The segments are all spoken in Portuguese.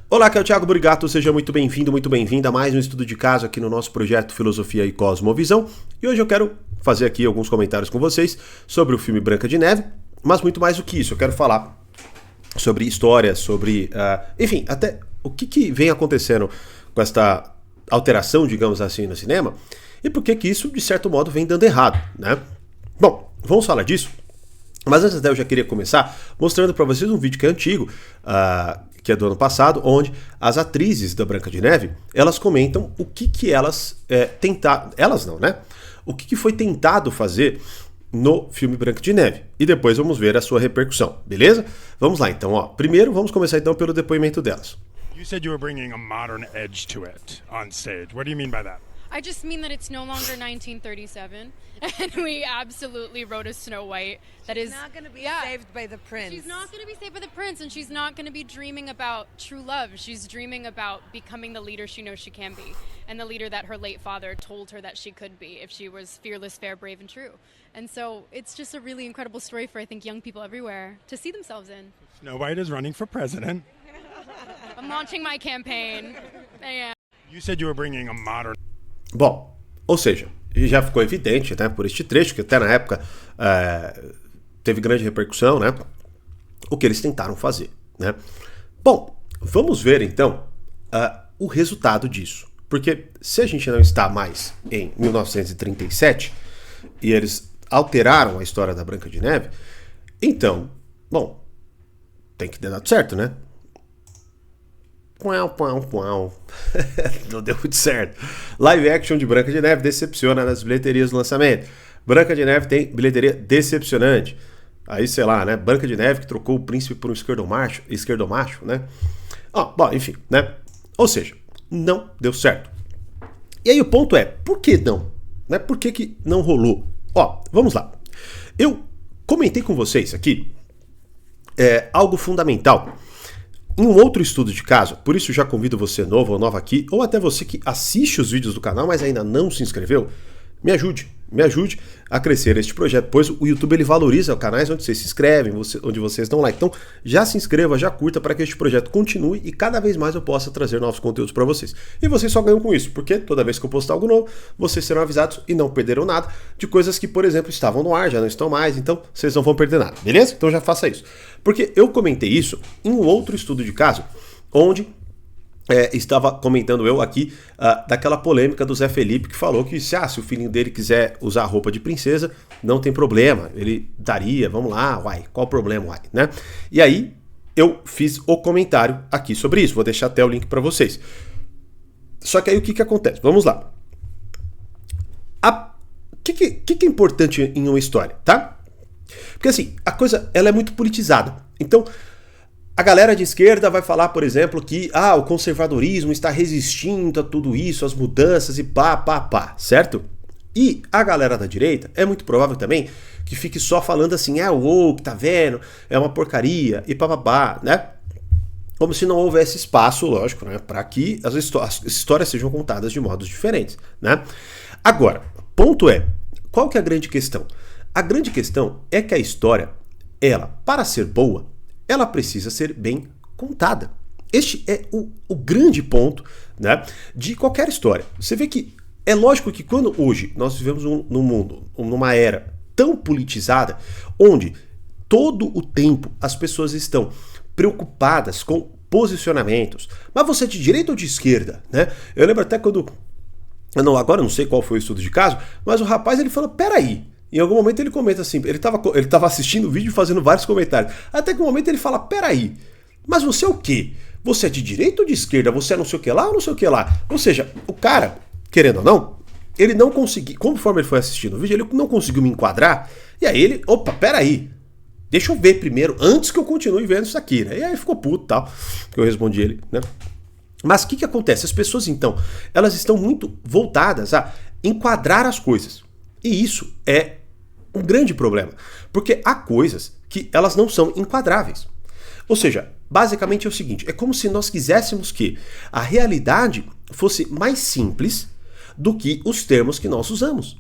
Olá, aqui é o Thiago Burigato, seja muito bem-vindo, muito bem-vinda a mais um estudo de caso aqui no nosso projeto Filosofia e Cosmovisão. E hoje eu quero fazer aqui alguns comentários com vocês sobre o filme Branca de Neve, mas muito mais do que isso, eu quero falar sobre história, sobre, enfim, até o que vem acontecendo com esta alteração, digamos assim, no cinema, e por que isso, de certo modo, vem dando errado, né? Bom, vamos falar disso, mas antes até eu já queria começar mostrando para vocês um vídeo que é antigo, que é do ano passado, onde as atrizes da Branca de Neve, elas comentam o que elas tentaram, elas não, né? O que foi tentado fazer no filme Branca de Neve. E depois vamos ver a sua repercussão, beleza? Vamos lá então, ó. Primeiro vamos começar então pelo depoimento delas. You said you were bringing a modern edge to it on stage. What do you mean by that? I just mean that it's no longer 1937, and we absolutely wrote a Snow White that She's not going to be saved by the prince. She's not going to be saved by the prince, and she's not going to be dreaming about true love. She's dreaming about becoming the leader she knows she can be, and the leader that her late father told her that she could be if she was fearless, fair, brave, and true. And so it's just a really incredible story for, I think, young people everywhere to see themselves in. Snow White is running for president. I'm launching my campaign. Yeah. You said you were bringing a modern... Bom, ou seja, já ficou evidente, né, por este trecho, que até na época teve grande repercussão, né, o que eles tentaram fazer, né. Bom, vamos ver então o resultado disso, porque se a gente não está mais em 1937 e eles alteraram a história da Branca de Neve, então, bom, tem que ter dado certo, né. Não deu muito certo. Live action de Branca de Neve decepciona nas bilheterias do lançamento. Branca de Neve tem bilheteria decepcionante. Aí, sei lá, né? Branca de Neve que trocou o príncipe por um esquerdomacho, né? Bom, enfim, né? Ou seja, não deu certo. E aí o ponto é, por que não? Né? Por que não rolou? Vamos lá. Eu comentei com vocês aqui algo fundamental em um outro estudo de caso, por isso já convido você novo ou nova aqui, ou até você que assiste os vídeos do canal, mas ainda não se inscreveu, me ajude a crescer este projeto, pois o YouTube ele valoriza canais onde vocês se inscrevem, onde vocês dão like. Então já se inscreva, já curta para que este projeto continue e cada vez mais eu possa trazer novos conteúdos para vocês. E vocês só ganham com isso, porque toda vez que eu postar algo novo, vocês serão avisados e não perderão nada de coisas que, por exemplo, estavam no ar, já não estão mais, então vocês não vão perder nada, beleza? Então já faça isso. Porque eu comentei isso em um outro estudo de caso, onde estava comentando eu aqui daquela polêmica do Zé Felipe que falou que se o filhinho dele quiser usar roupa de princesa, não tem problema, ele daria, vamos lá, qual o problema, né? E aí eu fiz o comentário aqui sobre isso, vou deixar até o link para vocês. Só que aí o que acontece? Vamos lá. O que é importante em uma história, tá? Porque assim, a coisa ela é muito politizada, então a galera de esquerda vai falar, por exemplo, que o conservadorismo está resistindo a tudo isso, às mudanças e pá, certo? E a galera da direita é muito provável também que fique só falando assim, o woke, tá vendo? É uma porcaria e pá, né? Como se não houvesse espaço, lógico, né? Para que as histórias sejam contadas de modos diferentes, né? Agora, ponto qual que é a grande questão? A grande questão é que a história, ela, para ser boa, ela precisa ser bem contada. Este é o grande ponto, né, de qualquer história. Você vê que é lógico que quando hoje nós vivemos num mundo, numa era tão politizada, onde todo o tempo as pessoas estão preocupadas com posicionamentos, mas você é de direita ou de esquerda, né? Eu lembro até quando, agora eu não sei qual foi o estudo de caso, mas o rapaz ele falou, peraí, em algum momento ele comenta assim, ele tava assistindo o vídeo e fazendo vários comentários, até que um momento ele fala, peraí, mas você é o quê? Você é de direita ou de esquerda? Você é não sei o que lá ou não sei o que lá? Ou seja, o cara, querendo ou não, ele não conseguiu, conforme ele foi assistindo o vídeo, ele não conseguiu me enquadrar, e aí ele, peraí, deixa eu ver primeiro, antes que eu continue vendo isso aqui, né? E aí ficou puto e tal, que eu respondi ele, né? Mas o que acontece? As pessoas, então, elas estão muito voltadas a enquadrar as coisas. E isso é um grande problema, porque há coisas que elas não são enquadráveis. Ou seja, basicamente é o seguinte, é como se nós quiséssemos que a realidade fosse mais simples do que os termos que nós usamos.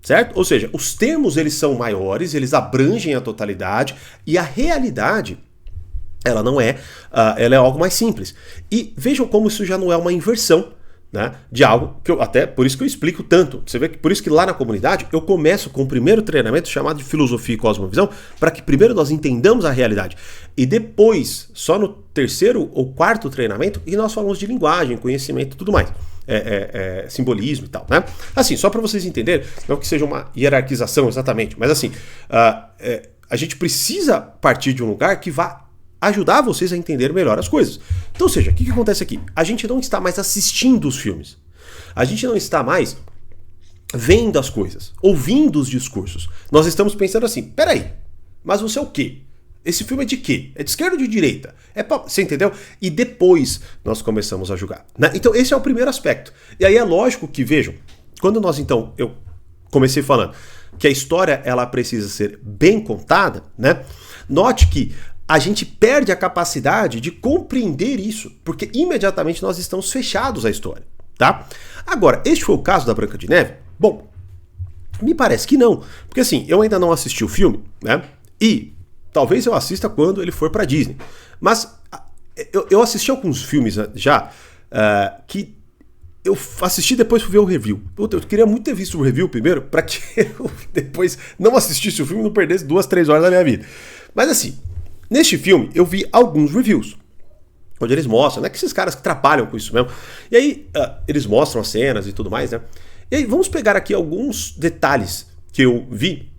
Certo? Ou seja, os termos eles são maiores, eles abrangem a totalidade e a realidade Ela não é, ela é algo mais simples. E vejam como isso já não é uma inversão, né, de algo que eu, até por isso que eu explico tanto. Você vê que por isso que lá na comunidade eu começo com o primeiro treinamento chamado de filosofia e cosmovisão, para que primeiro nós entendamos a realidade e depois, só no terceiro ou quarto treinamento, e nós falamos de linguagem, conhecimento e tudo mais. Simbolismo e tal, né? Assim, só para vocês entenderem, não que seja uma hierarquização exatamente, mas assim, a gente precisa partir de um lugar que vá ajudar vocês a entender melhor as coisas. Então, ou seja, o que acontece aqui? A gente não está mais assistindo os filmes. A gente não está mais vendo as coisas, ouvindo os discursos. Nós estamos pensando assim, peraí, mas você é o quê? Esse filme é de quê? É de esquerda ou de direita? Você entendeu? E depois nós começamos a julgar, né? Então esse é o primeiro aspecto. E aí é lógico que, vejam, quando nós então, eu comecei falando que a história ela precisa ser bem contada, né? Note que a gente perde a capacidade de compreender isso, porque imediatamente nós estamos fechados à história, tá? Agora, este foi o caso da Branca de Neve? Bom, me parece que não, porque assim, eu ainda não assisti o filme, né? E talvez eu assista quando ele for pra Disney, mas eu assisti alguns filmes já que eu assisti depois fui ver o review. Puta, eu queria muito ter visto o review primeiro, pra que eu depois não assistisse o filme e não perdesse 2-3 horas da minha vida. Mas assim, neste filme, eu vi alguns reviews, onde eles mostram, né, que esses caras que trabalham com isso mesmo. E aí, eles mostram as cenas e tudo mais, né? E aí, vamos pegar aqui alguns detalhes que eu vi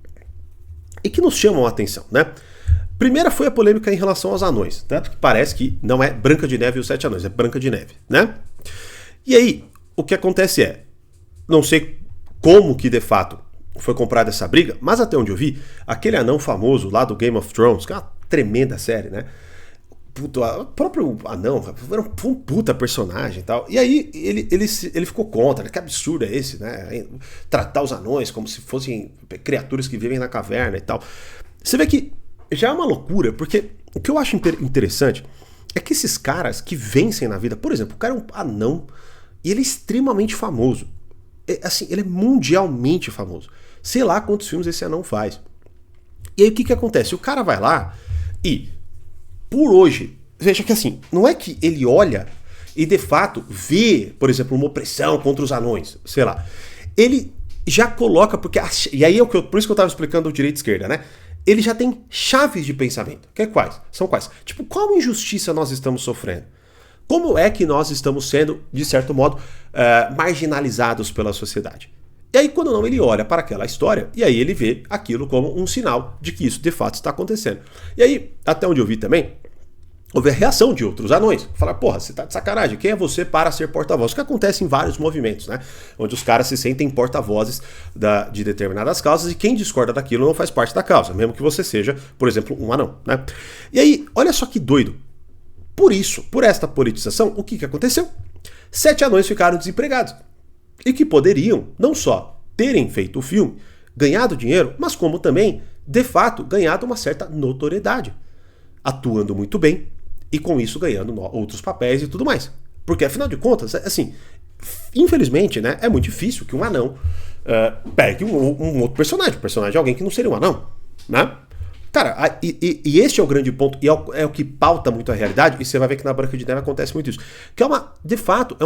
e que nos chamam a atenção, né? Primeira foi a polêmica em relação aos anões, tanto que parece que não é Branca de Neve e os Sete Anões, é Branca de Neve, né? E aí, o que acontece não sei como que de fato foi comprada essa briga, mas até onde eu vi, aquele anão famoso lá do Game of Thrones, que é uma tremenda série, né? O próprio anão era um puta personagem e tal. E aí ele ficou contra, né? Que absurdo é esse, né? Tratar os anões como se fossem criaturas que vivem na caverna e tal. Você vê que já é uma loucura, porque o que eu acho interessante é que esses caras que vencem na vida, por exemplo, o cara é um anão e ele é extremamente famoso. Assim, ele é mundialmente famoso. Sei lá quantos filmes esse anão faz. E aí o que acontece? O cara vai lá e, por hoje, veja que assim, não é que ele olha e de fato vê, por exemplo, uma opressão contra os anões, sei lá. Ele já coloca, porque e aí por isso que eu estava explicando o direita e esquerda, né? Ele já tem chaves de pensamento. Que é quais? São quais? Tipo, qual injustiça nós estamos sofrendo? Como é que nós estamos sendo, de certo modo, marginalizados pela sociedade? E aí, quando não, ele olha para aquela história e aí ele vê aquilo como um sinal de que isso de fato está acontecendo. E aí, até onde eu vi também, houve a reação de outros anões. Falaram, porra, você tá de sacanagem, quem é você para ser porta-voz? O que acontece em vários movimentos, né? Onde os caras se sentem porta-vozes de determinadas causas e quem discorda daquilo não faz parte da causa, mesmo que você seja, por exemplo, um anão, né? E aí, olha só que doido. Por esta politização, o que aconteceu? 7 anões ficaram desempregados. E que poderiam, não só terem feito o filme, ganhado dinheiro, mas como também, de fato, ganhado uma certa notoriedade. Atuando muito bem e com isso ganhando outros papéis e tudo mais. Porque, afinal de contas, assim, infelizmente, né, é muito difícil que um anão pegue um outro personagem. Um personagem de alguém que não seria um anão, né? Cara, e este é o grande ponto, e é o que pauta muito a realidade, e você vai ver que na Branca de Neve acontece muito isso. Que de fato,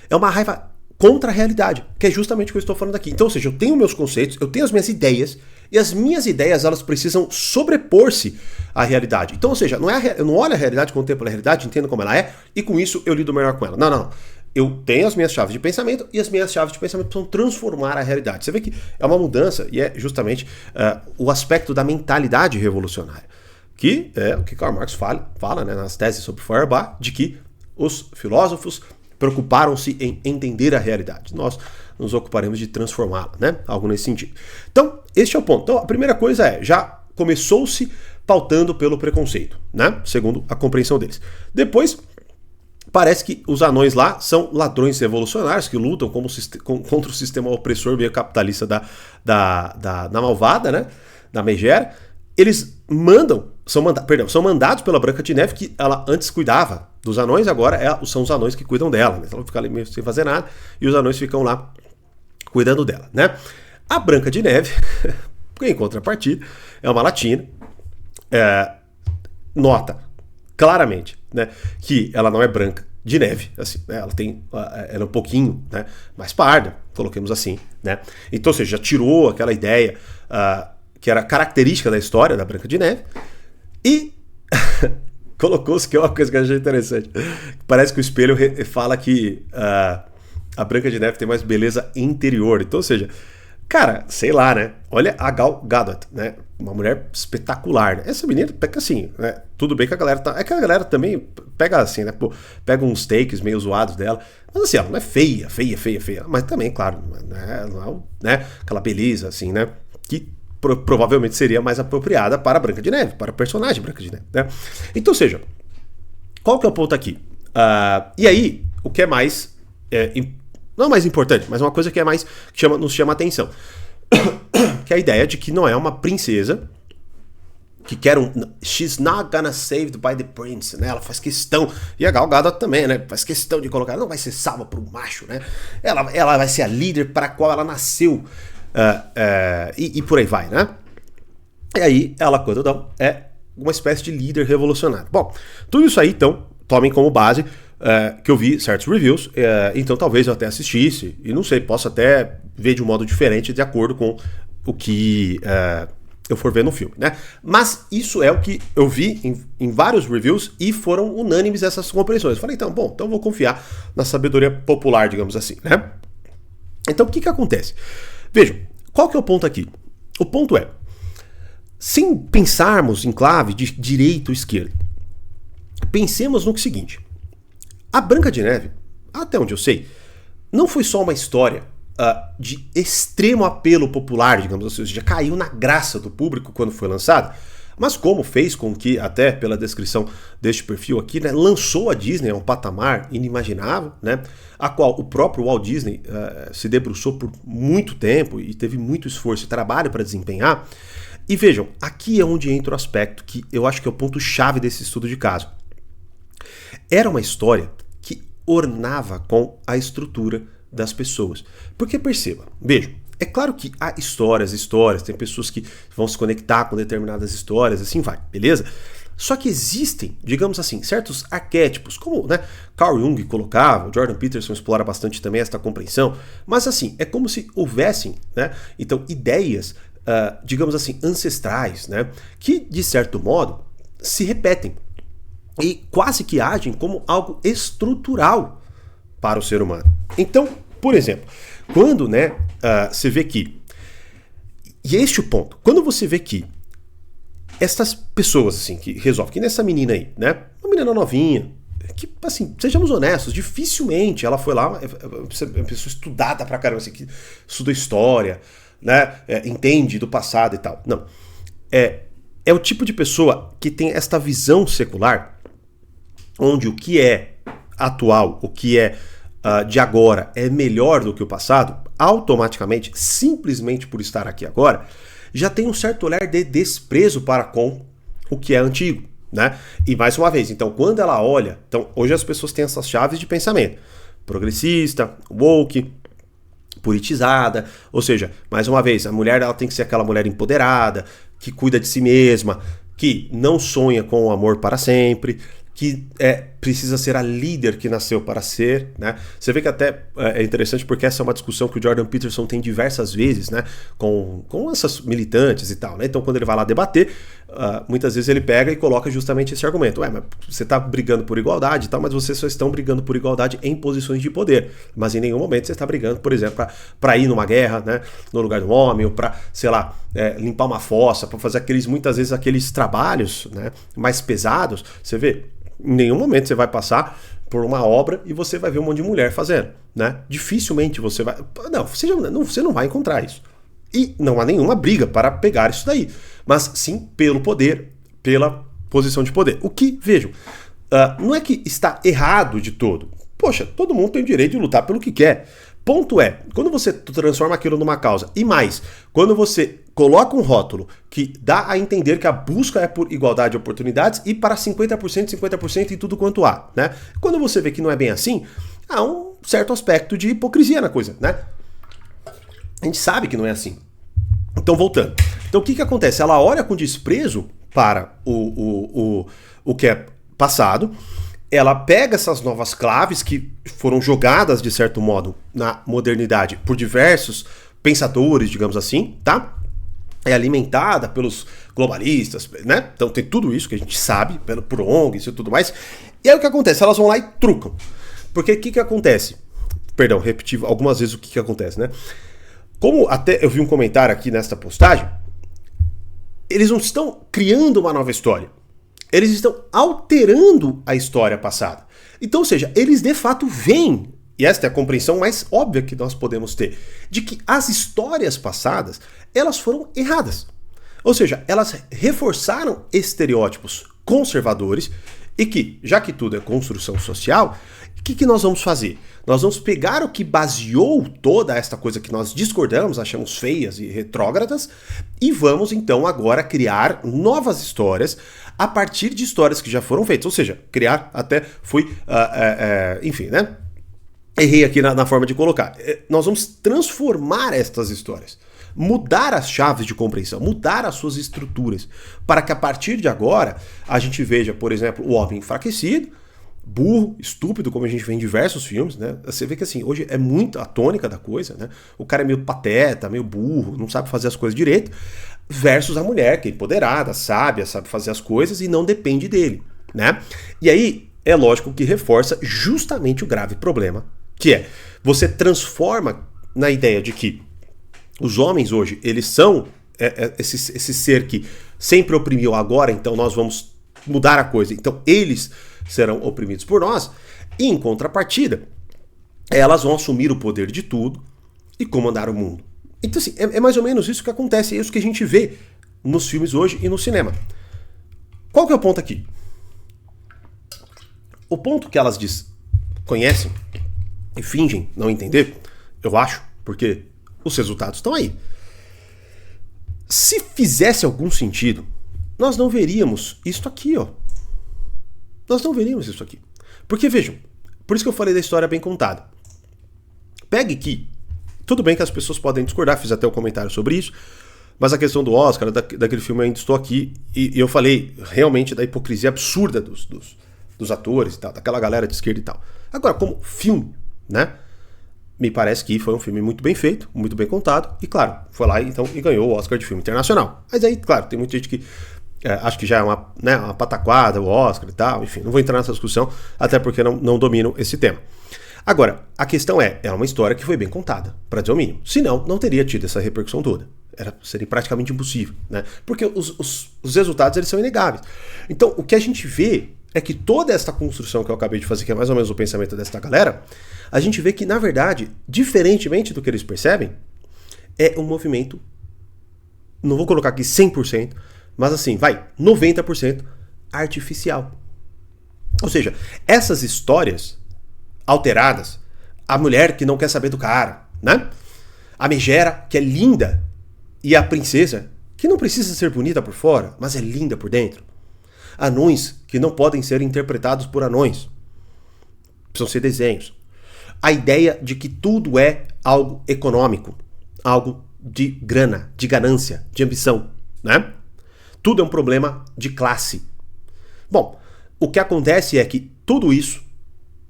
é uma raiva contra a realidade, que é justamente o que eu estou falando aqui. Então, ou seja, eu tenho meus conceitos, eu tenho as minhas ideias, e as minhas ideias, elas precisam sobrepor-se à realidade. Então, ou seja, eu não olho a realidade, contemplo a realidade, entendo como ela é, e com isso eu lido melhor com ela. Não. Eu tenho as minhas chaves de pensamento e as minhas chaves de pensamento precisam transformar a realidade. Você vê que é uma mudança e é justamente o aspecto da mentalidade revolucionária. Que é o que Karl Marx fala, né, nas teses sobre Feuerbach, de que os filósofos preocuparam-se em entender a realidade. Nós nos ocuparemos de transformá-la, né? Algo nesse sentido. Então, este é o ponto. Então, a primeira coisa já começou-se pautando pelo preconceito, né? Segundo a compreensão deles. Depois, parece que os anões lá são ladrões revolucionários que lutam contra o sistema opressor meio capitalista da malvada, né? Da megera. Eles são mandados pela Branca de Neve, que ela antes cuidava dos anões, agora são os anões que cuidam dela, né? Ela fica ali meio sem fazer nada e os anões ficam lá cuidando dela, né? A Branca de Neve, em contrapartida, é uma latina, nota claramente, né, que ela não é branca de neve, assim, né, ela é um pouquinho, né, mais parda, coloquemos assim, né? Então, ou seja, já tirou aquela ideia que era característica da história da Branca de Neve e colocou-se, que é uma coisa que eu achei interessante. Parece que o espelho fala que a Branca de Neve tem mais beleza interior. Então, ou seja, cara, sei lá, né? Olha a Gal Gadot, né? Uma mulher espetacular, né? Essa menina pega assim, né? Tudo bem que a galera tá... É que a galera também pega assim, né? Pô, pega uns takes meio zoados dela. Mas assim, ela não é feia. Mas também, claro, não é, né? Aquela beleza, assim, né? Que provavelmente seria mais apropriada para a Branca de Neve, para a personagem Branca de Neve, né? Então, ou seja, qual que é o ponto aqui? E aí, o que é mais... não é mais importante, mas uma coisa que é mais nos chama atenção. Que é a ideia de que não é uma princesa que quer she's not gonna saved by the prince, né? Ela faz questão, e a Gal Gadot também, né? Faz questão de colocar, não vai ser salva por um macho, né? Ela vai ser a líder para a qual ela nasceu, e por aí vai, né? E aí ela, quando não, é uma espécie de líder revolucionário. Bom, tudo isso aí, então, tomem como base que eu vi certos reviews, então talvez eu até assistisse, e não sei, posso até ver de um modo diferente de acordo com o que eu for ver no filme, né? Mas isso é o que eu vi em vários reviews e foram unânimes essas compreensões. Eu falei, então eu vou confiar na sabedoria popular, digamos assim, né? Então o que acontece? Vejam, qual que é o ponto aqui? O ponto é, sem pensarmos em clave de direita ou esquerda, pensemos no seguinte: a Branca de Neve, até onde eu sei, não foi só uma história de extremo apelo popular, digamos assim, ou seja, caiu na graça do público quando foi lançada, mas como fez com que, até pela descrição deste perfil aqui, né, lançou a Disney a um patamar inimaginável, né, a qual o próprio Walt Disney se debruçou por muito tempo e teve muito esforço e trabalho para desempenhar. E vejam, aqui é onde entra o aspecto que eu acho que é o ponto-chave desse estudo de caso. Era uma história que ornava com a estrutura das pessoas. Porque perceba, vejam, é claro que há histórias, tem pessoas que vão se conectar com determinadas histórias, assim vai, beleza? Só que existem, digamos assim, certos arquétipos, como, né, Carl Jung colocava, o Jordan Peterson explora bastante também esta compreensão, mas assim, é como se houvessem, né, então, ideias, digamos assim, ancestrais, né, que, de certo modo, se repetem e quase que agem como algo estrutural para o ser humano. Então, por exemplo, quando, né, você vê que, e este é o ponto, quando você vê que essas pessoas, assim, que resolvem, que nessa menina aí, né, uma menina novinha, que, assim, sejamos honestos, dificilmente ela foi lá, uma pessoa estudada pra caramba, assim, que estuda história, né, entende do passado e tal. Não. É o tipo de pessoa que tem esta visão secular, onde o que é atual, o que é de agora é melhor do que o passado, automaticamente, simplesmente por estar aqui agora, já tem um certo olhar de desprezo para com o que é antigo, né? E mais uma vez, então, quando ela olha, então, hoje as pessoas têm essas chaves de pensamento: progressista, woke, puritizada, ou seja, mais uma vez, a mulher ela tem que ser aquela mulher empoderada, que cuida de si mesma, que não sonha com o amor para sempre, que precisa ser a líder que nasceu para ser, né? Você vê que até é interessante porque essa é uma discussão que o Jordan Peterson tem diversas vezes, né, com essas militantes e tal, né? Então quando ele vai lá debater, muitas vezes ele pega e coloca justamente esse argumento: mas você está brigando por igualdade e tal, mas vocês só estão brigando por igualdade em posições de poder, mas em nenhum momento você está brigando, por exemplo, para ir numa guerra, né, no lugar do homem, ou para, sei lá, limpar uma fossa, para fazer muitas vezes aqueles trabalhos, né, mais pesados. Você vê, em nenhum momento você vai passar por uma obra e você vai ver um monte de mulher fazendo, né? Dificilmente você vai... Você não vai encontrar isso. E não há nenhuma briga para pegar isso daí, mas sim pelo poder, pela posição de poder. O que, vejam, não é que está errado de todo. Poxa, todo mundo tem o direito de lutar pelo que quer. Ponto é, quando você transforma aquilo numa causa, e mais, quando você coloca um rótulo que dá a entender que a busca é por igualdade de oportunidades e para 50% em tudo quanto há, né? Quando você vê que não é bem assim, há um certo aspecto de hipocrisia na coisa, né? A gente sabe que não é assim. Então, voltando. Então, o que acontece? Ela olha com desprezo para o que é passado, ela pega essas novas claves que foram jogadas, de certo modo, na modernidade por diversos pensadores, digamos assim, tá? É alimentada pelos globalistas, né? Então tem tudo isso que a gente sabe, por ONGs e tudo mais. E aí o que acontece? Elas vão lá e trucam. Porque o que acontece? Perdão, repeti algumas vezes o que acontece, né? Como até eu vi um comentário aqui nesta postagem, eles não estão criando uma nova história. Eles estão alterando a história passada. Então, ou seja, eles de fato veem, e esta é a compreensão mais óbvia que nós podemos ter, de que as histórias passadas, elas foram erradas. Ou seja, elas reforçaram estereótipos conservadores e que, já que tudo é construção social, o que nós vamos fazer? Nós vamos pegar o que baseou toda esta coisa que nós discordamos, achamos feias e retrógradas, e vamos então agora criar novas histórias a partir de histórias que já foram feitas. Ou seja, criar até foi, enfim, né? Errei aqui na forma de colocar. Nós vamos transformar estas histórias, mudar as chaves de compreensão, mudar as suas estruturas, para que a partir de agora a gente veja, por exemplo, o homem enfraquecido, burro, estúpido, como a gente vê em diversos filmes, né? Você vê que assim, hoje é muito a tônica da coisa, né? O cara é meio pateta, meio burro, não sabe fazer as coisas direito, versus a mulher que é empoderada, sábia, sabe fazer as coisas e não depende dele, né? E aí é lógico que reforça justamente o grave problema, que é você transforma na ideia de que os homens hoje, eles são esse ser que sempre oprimiu agora, então nós vamos mudar a coisa. Então eles serão oprimidos por nós, e em contrapartida, elas vão assumir o poder de tudo e comandar o mundo. Então assim, é mais ou menos isso que acontece, é isso que a gente vê nos filmes hoje e no cinema. Qual que é o ponto aqui? O ponto que elas conhecem e fingem não entender, eu acho, porque os resultados estão aí. Se fizesse algum sentido, nós não veríamos isso aqui, ó. Nós não veríamos isso aqui. Porque, vejam, por isso que eu falei da história bem contada. Pegue que, tudo bem que as pessoas podem discordar, fiz até um comentário sobre isso, mas a questão do Oscar, daquele filme, eu ainda estou aqui, e eu falei realmente da hipocrisia absurda dos atores e tal, daquela galera de esquerda e tal. Agora, como filme, né? Me parece que foi um filme muito bem feito, muito bem contado, e claro, foi lá então e ganhou o Oscar de filme internacional. Mas aí, claro, tem muita gente que acho que já é uma pataquada o Oscar e tal, enfim, não vou entrar nessa discussão, até porque não domino esse tema. Agora, a questão é uma história que foi bem contada, para dizer o mínimo. Senão, não teria tido essa repercussão toda. Seria praticamente impossível, né? Porque os resultados, eles são inegáveis. Então, o que a gente vê é que toda essa construção que eu acabei de fazer, que é mais ou menos o pensamento dessa galera, a gente vê que, na verdade, diferentemente do que eles percebem, é um movimento, não vou colocar aqui 100%, mas assim, 90% artificial. Ou seja, essas histórias alteradas, a mulher que não quer saber do cara, né? A megera que é linda e a princesa que não precisa ser bonita por fora, mas é linda por dentro. Anões que não podem ser interpretados por anões. Precisam ser desenhos. A ideia de que tudo é algo econômico, algo de grana, de ganância, de ambição, né? Tudo é um problema de classe. Bom, o que acontece é que tudo isso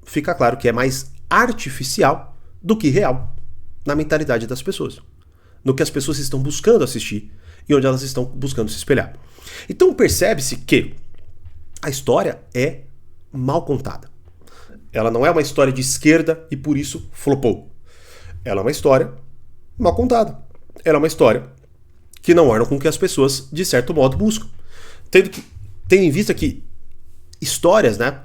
fica claro que é mais artificial do que real na mentalidade das pessoas, no que as pessoas estão buscando assistir e onde elas estão buscando se espelhar. Então percebe-se que a história é mal contada. Ela não é uma história de esquerda e por isso flopou. Ela é uma história mal contada. Ela é uma história que não orna com o que as pessoas, de certo modo, buscam. Tendo em vista que histórias, né,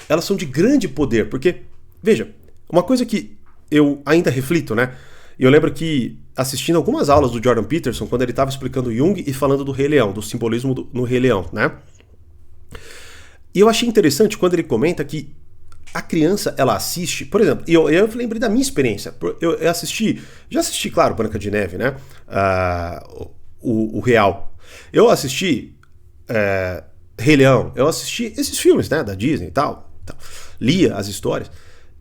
elas são de grande poder, porque, veja, uma coisa que eu ainda reflito, né, e eu lembro que assistindo algumas aulas do Jordan Peterson, quando ele estava explicando Jung e falando do Rei Leão, do simbolismo no Rei Leão, né, e eu achei interessante quando ele comenta que a criança, ela assiste, por exemplo, e eu lembrei da minha experiência, eu já assisti, claro, Branca de Neve, né, o Real. Eu assisti Rei Leão, eu assisti esses filmes, né, da Disney e tal, lia as histórias.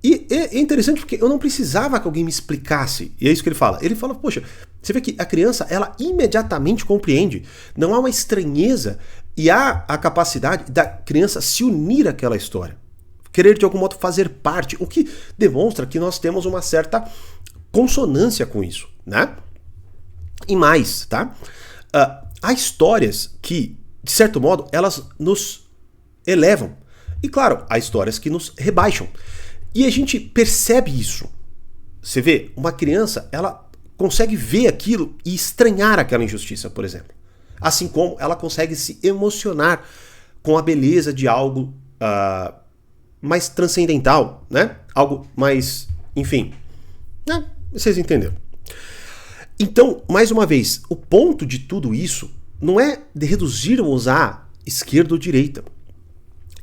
E é interessante porque eu não precisava que alguém me explicasse. E é isso que ele fala. Ele fala, poxa, você vê que a criança, ela imediatamente compreende. Não há uma estranheza E há a capacidade da criança se unir àquela história, querer de algum modo fazer parte, o que demonstra que nós temos uma certa consonância com isso, né? E mais, tá? Há histórias que, de certo modo, elas nos elevam. E claro, há histórias que nos rebaixam. E a gente percebe isso. Você vê, uma criança, ela consegue ver aquilo e estranhar aquela injustiça, por exemplo. Assim como ela consegue se emocionar com a beleza de algo mais transcendental, né? Algo mais, enfim, né? Vocês entenderam. Então, mais uma vez, o ponto de tudo isso não é de reduzirmos a esquerda ou direita,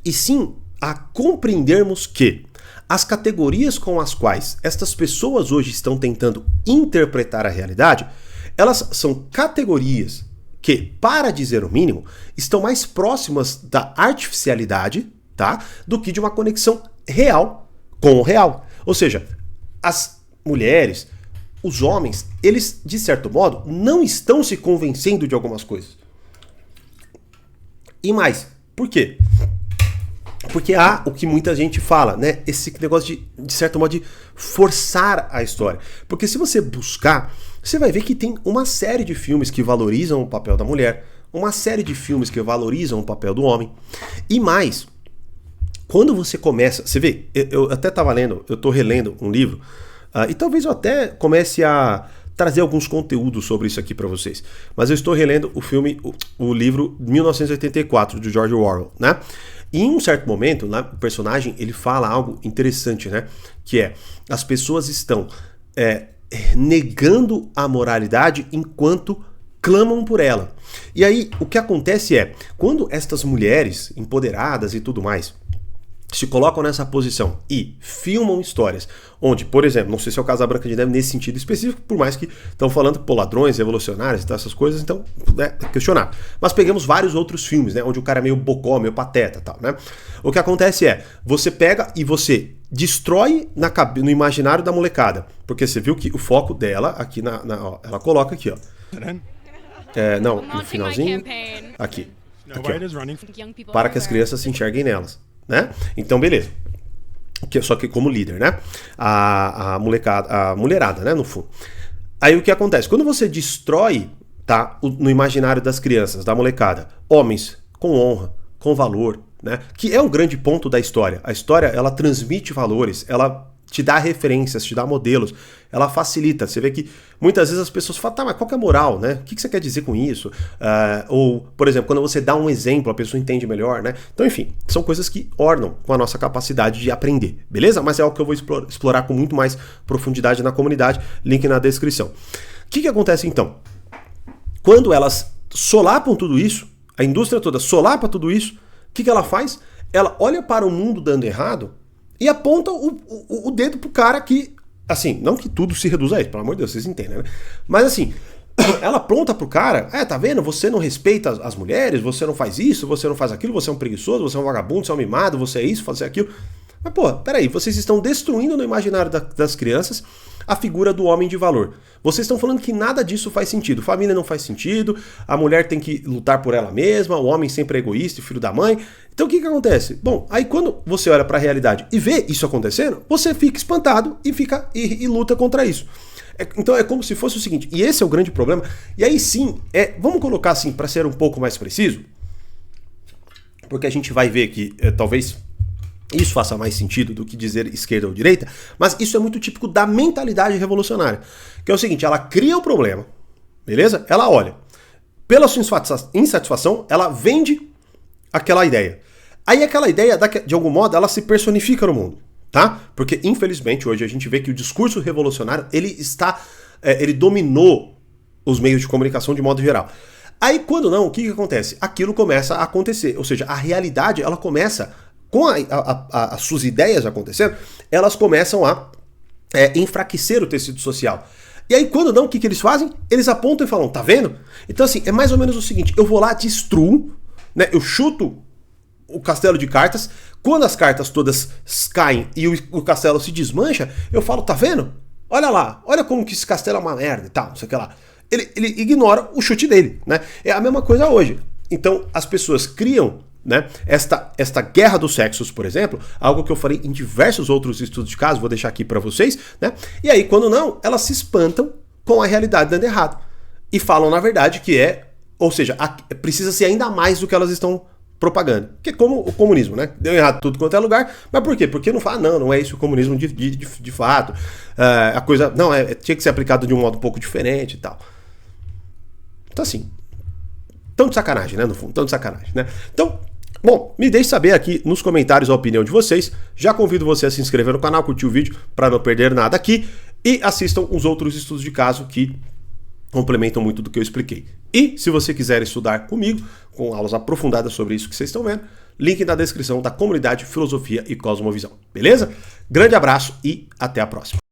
e sim a compreendermos que as categorias com as quais estas pessoas hoje estão tentando interpretar a realidade, elas são categorias que, para dizer o mínimo, estão mais próximas da artificialidade, tá, do que de uma conexão real com o real. Ou seja, as mulheres, os homens, eles, de certo modo, não estão se convencendo de algumas coisas. E mais, por quê? Porque há o que muita gente fala, né? Esse negócio de certo modo, de forçar a história. Porque se você buscar, você vai ver que tem uma série de filmes que valorizam o papel da mulher, uma série de filmes que valorizam o papel do homem. E mais, quando você começa... Você vê, eu até estava lendo, eu estou relendo um livro, e talvez eu até comece a trazer alguns conteúdos sobre isso aqui para vocês. Mas eu estou relendo o livro 1984, de George Orwell, né? E em um certo momento, né, o personagem ele fala algo interessante, né? Que é, as pessoas estão negando a moralidade enquanto clamam por ela. E aí, o que acontece é, quando estas mulheres empoderadas e tudo mais se colocam nessa posição e filmam histórias onde, por exemplo, não sei se é o caso da Branca de Neve nesse sentido específico, por mais que estão falando ladrões, revolucionários e tal, essas coisas, então é questionar. Mas pegamos vários outros filmes, né, onde o cara é meio bocó, meio pateta e tal, né? O que acontece é, você pega e você destrói no imaginário da molecada, porque você viu que o foco dela, aqui ó, ela coloca aqui, ó. Não, no finalzinho, aqui ó, para que as crianças se enxerguem nelas. Né? Então, beleza. Só que como líder, né? A mulherada, né? No fundo. Aí o que acontece? Quando você destrói, tá, no imaginário das crianças, da molecada, homens com honra, com valor, né? Que é um grande ponto da história. A história, ela transmite valores, ela te dá referências, te dá modelos, ela facilita. Você vê que muitas vezes as pessoas falam, tá, mas qual que é a moral, né? O que você quer dizer com isso? Ou, por exemplo, quando você dá um exemplo, a pessoa entende melhor, né? Então, enfim, são coisas que ornam com a nossa capacidade de aprender, beleza? Mas é algo que eu vou explorar com muito mais profundidade na comunidade, link na descrição. O que acontece então? Quando elas solapam tudo isso, a indústria toda solapa tudo isso, o que ela faz? Ela olha para o mundo dando errado e aponta o dedo pro cara que, assim, não que tudo se reduza a isso, pelo amor de Deus, vocês entendem, né? Mas assim, ela aponta pro cara, tá vendo? Você não respeita as mulheres, você não faz isso, você não faz aquilo, você é um preguiçoso, você é um vagabundo, você é um mimado, você é isso, você é aquilo. Mas, pô, peraí, vocês estão destruindo no imaginário das crianças a figura do homem de valor. Vocês estão falando que nada disso faz sentido. Família não faz sentido, a mulher tem que lutar por ela mesma, o homem sempre é egoísta e filho da mãe. Então o que acontece? Bom, aí quando você olha para a realidade e vê isso acontecendo, você fica espantado e luta contra isso. Então é como se fosse o seguinte, e esse é o grande problema. E aí sim, vamos colocar assim, para ser um pouco mais preciso, porque a gente vai ver que talvez isso faça mais sentido do que dizer esquerda ou direita, mas isso é muito típico da mentalidade revolucionária, que é o seguinte, ela cria o problema, beleza? Ela olha, pela sua insatisfação, ela vende aquela ideia. Aí aquela ideia, de algum modo, ela se personifica no mundo, tá? Porque, infelizmente, hoje a gente vê que o discurso revolucionário, ele dominou os meios de comunicação de modo geral. Aí, quando não, o que acontece? Aquilo começa a acontecer, ou seja, a realidade, ela começa... Com as suas ideias acontecendo, elas começam a enfraquecer o tecido social. E aí, quando não, o que eles fazem? Eles apontam e falam, tá vendo? Então, assim, é mais ou menos o seguinte, eu vou lá, destruo, né, eu chuto o castelo de cartas, quando as cartas todas caem e o castelo se desmancha, eu falo, tá vendo? Olha lá, olha como que esse castelo é uma merda e tal, não sei o que lá. Ele ignora o chute dele, né? É a mesma coisa hoje. Então as pessoas criam, né, esta guerra dos sexos, por exemplo, algo que eu falei em diversos outros estudos de caso, vou deixar aqui para vocês, né? E aí, quando não, elas se espantam com a realidade dando errado. E falam, na verdade, que ou seja, precisa ser ainda mais do que elas estão propagando. Que é como o comunismo, né? Deu errado tudo quanto é lugar, mas por quê? Porque não fala, não é isso o comunismo de fato. A coisa, não, tinha que ser aplicado de um modo um pouco diferente e tal. Então, assim, tão de sacanagem, né? No fundo, tão de sacanagem, né? Então, bom, me deixe saber aqui nos comentários a opinião de vocês. Já convido você a se inscrever no canal, curtir o vídeo para não perder nada aqui e assistam os outros estudos de caso que complementam muito do que eu expliquei. E se você quiser estudar comigo, com aulas aprofundadas sobre isso que vocês estão vendo, link na descrição da comunidade Filosofia e Cosmovisão. Beleza? Grande abraço e até a próxima.